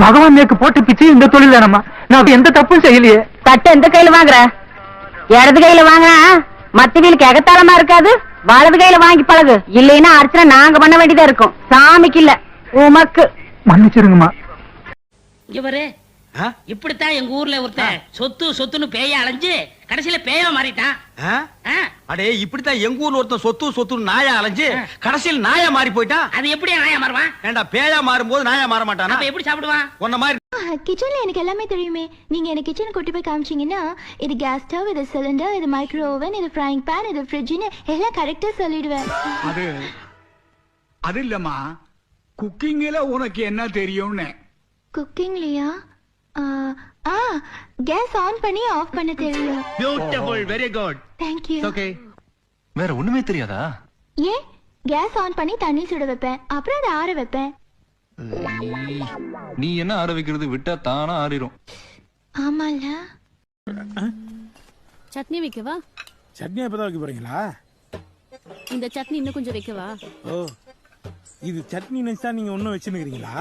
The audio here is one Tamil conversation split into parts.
பகவான் நேக்கு போட்டு பிச்சு இந்த தொழில் தானம்மா. நான் எந்த தப்பும் செய்யலையே. தட்டை எந்த கையில வாங்குற? இடது கையில வாங்கினா மத்த வீலுக்கு எகத்தாளமா இருக்காது. வலது கையில வாங்கி பழகு. இல்லைன்னா அர்ச்சனை நாங்க பண்ண வேண்டியதா இருக்கும். சாமிக்கு இல்ல, உமக்கு. மன்னிச்சிருங்கம்மா. இவரு இப்படித்தான் எங்க ஊர்ல ஒருத்தன் சொத்து சொத்துன்னு பேய அலைஞ்சு கடைசியில பேயா மாறிட்டான். அடே இப்படித்தான் எங்க ஊர்ல ஒருத்தன் சொத்து சொத்துன்னு நாயா அலைஞ்சு கடைசியில் நாயா மாறி போயிட்டான். அது எப்படி நாயா மாறுவான்? ஏண்டா பேயா மாறும்போது நாயா மாற மாட்டானா? அப்ப எப்படி சாப்பிடுவான்? உன்ன மாதிரி கிச்சன்ல எனக்கு எல்லாமே தெரியுமே. நீங்க எனக்கு கிச்சன் கூட்டி போய் காமிச்சீங்கன்னா இது கேஸ் ஸ்டவ், இது சிலிண்டர், இது மைக்ரோ ஓவன், இது ஃப்ரைங் பேன், இது ஃப்ரிட்ஜ்னு எல்லாம் கரெக்டா சொல்லிடுவேன். அது இல்லம்மா, குக்கிங்ல உனக்கு என்ன தெரியும்னு. குக்கிங்லயா? கேஸ் ஆன் பண்ணி ஆஃப் பண்ண தெரியும். Beautiful, very good. Thank you. Okay. வேற ஒண்ணுமே தெரியாதா? ஏன் கேஸ் ஆன் பண்ணி தண்ணி சுட வைப்பேன், அப்புறம் அதை ஆற வைப்பேன். நீ என்ன ஆற வைக்கிறது? விட்டா தானா ஆறிரும். ஆமால. சட்னி வைக்கவா? சட்னி எப்பதான் வைக்க போறீங்களா? இந்த சட்னி இன்னும் கொஞ்சம் வைக்கவா? ஓ, இது சட்னி நினைச்சா நீங்க ஒன்னும் வச்சுருக்கீங்களா?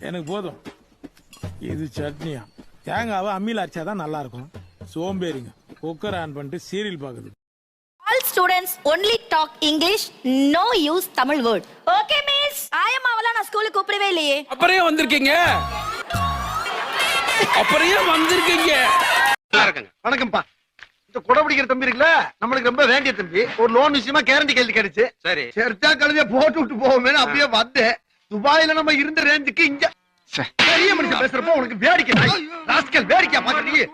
எனக்கு போதும். இது சட்னியா? தேங்காவை அம்மியில் அரைச்சாதான் நல்லா இருக்கும். சோம்பேறிங்க குக்கர் ஆன் பண்ணிட்டு சீரியல் பாக்குது. All students only talk English, no use Tamil word. Okay miss. ஆயம்மாவெல்லாம் நான் ஸ்கூலுக்கு கூப்பிடவே இல்லையே. அப்புறம் வந்திருக்கீங்க. வணக்கம்ப்பா. இந்த கொடை பிடிக்கிற தம்பி இருக்குல்ல, நம்மளுக்கு ரொம்ப வேண்டிய தம்பி. ஒரு லோன் விஷயமா கேரண்டி கேள்வி கிடைச்சு. சரி சேர்த்தா கழுதியா போட்டு விட்டு போவோமே அப்படியே வந்தேன். துபாயில நம்ம இருந்த ரேஞ்சுக்கு இங்க பெரிய மனுஷன் பேசுறப்போ உனக்கு வேடிக்கை வேடிக்கை பாக்குறீங்க.